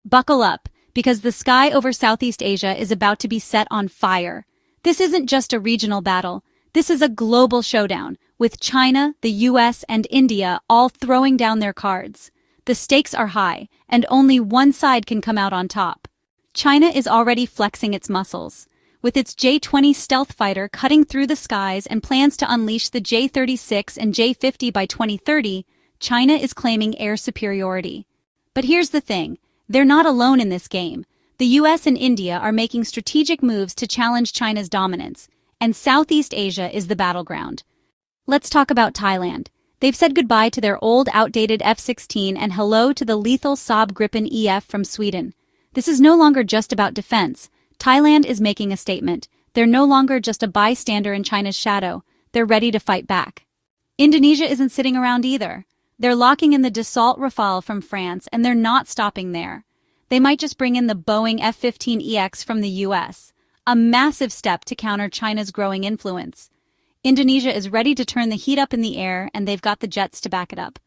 Buckle up, because the sky over Southeast Asia is about to be set on fire. This isn't just a regional battle. This is a global showdown, with China, the US, and India all throwing down their cards. The stakes are high, and only one side can come out on top. China is already flexing its muscles, with its J-20 stealth fighter cutting through the skies and plans to unleash the J-36 and J-50 by 2030. China is claiming air superiority. But here's the thing, they're not alone in this game. The US and India are making strategic moves to challenge China's dominance, and Southeast Asia is the battleground. Let's talk about Thailand. They've said goodbye to their old, outdated F-16 and hello to the lethal Saab Gripen EF from Sweden. This is no longer just about defense. Thailand is making a statement. They're no longer just a bystander in China's shadow. They're ready to fight back. Indonesia isn't sitting around either. They're locking in the Dassault Rafale from France, and they're not stopping there. They might just bring in the Boeing F-15EX from the US, a massive step to counter China's growing influence. Indonesia is ready to turn the heat up in the air, and they've got the jets to back it up.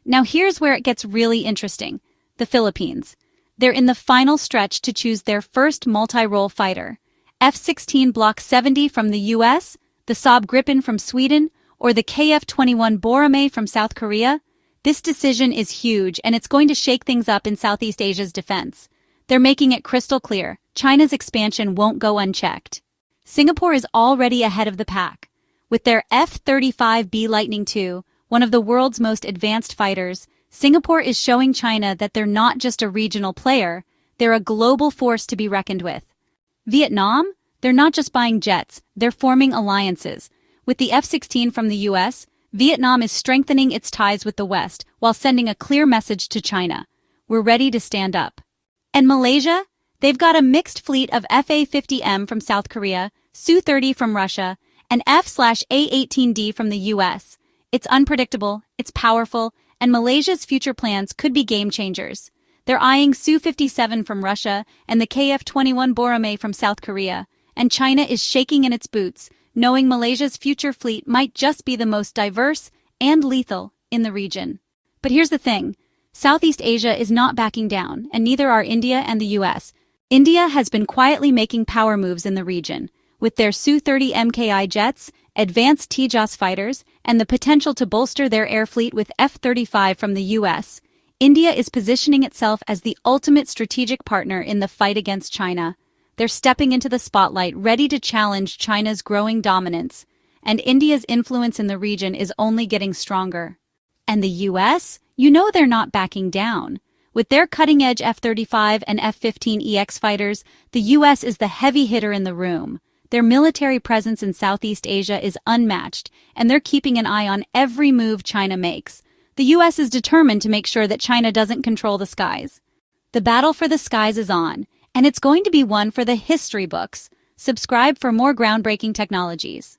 Now here's where it gets really interesting. The Philippines. They're in the final stretch to choose their first multi-role fighter. F-16 Block 70 from the US, the Saab Gripen from Sweden, or the KF-21 Boramae from South Korea? This decision is huge, and it's going to shake things up in Southeast Asia's defense. They're making it crystal clear. China's expansion won't go unchecked. Singapore is already ahead of the pack. With their F-35B Lightning II, one of the world's most advanced fighters, Singapore is showing China that they're not just a regional player, they're a global force to be reckoned with. Vietnam? They're not just buying jets, they're forming alliances. With the F-16 from the US, Vietnam is strengthening its ties with the West while sending a clear message to China. We're ready to stand up. And Malaysia? They've got a mixed fleet of F-A-50M from South Korea, Su-30 from Russia, and F/A-18D from the US. It's unpredictable, it's powerful, and Malaysia's future plans could be game changers. They're eyeing Su-57 from Russia and the KF-21 Boramae from South Korea, and China is shaking in its boots, knowing Malaysia's future fleet might just be the most diverse and lethal in the region. But here's the thing, Southeast Asia is not backing down, and neither are India and the US. India has been quietly making power moves in the region, with their Su-30 MKI jets, advanced Tejas fighters, and the potential to bolster their air fleet with F-35 from the US. India is positioning itself as the ultimate strategic partner in the fight against China. They're stepping into the spotlight, ready to challenge China's growing dominance, and India's influence in the region is only getting stronger. And the US? You know they're not backing down. With their cutting-edge F-35 and F-15EX fighters, the US is the heavy hitter in the room. Their military presence in Southeast Asia is unmatched, and they're keeping an eye on every move China makes. The US is determined to make sure that China doesn't control the skies. The battle for the skies is on, and it's going to be one for the history books. Subscribe for more groundbreaking technologies.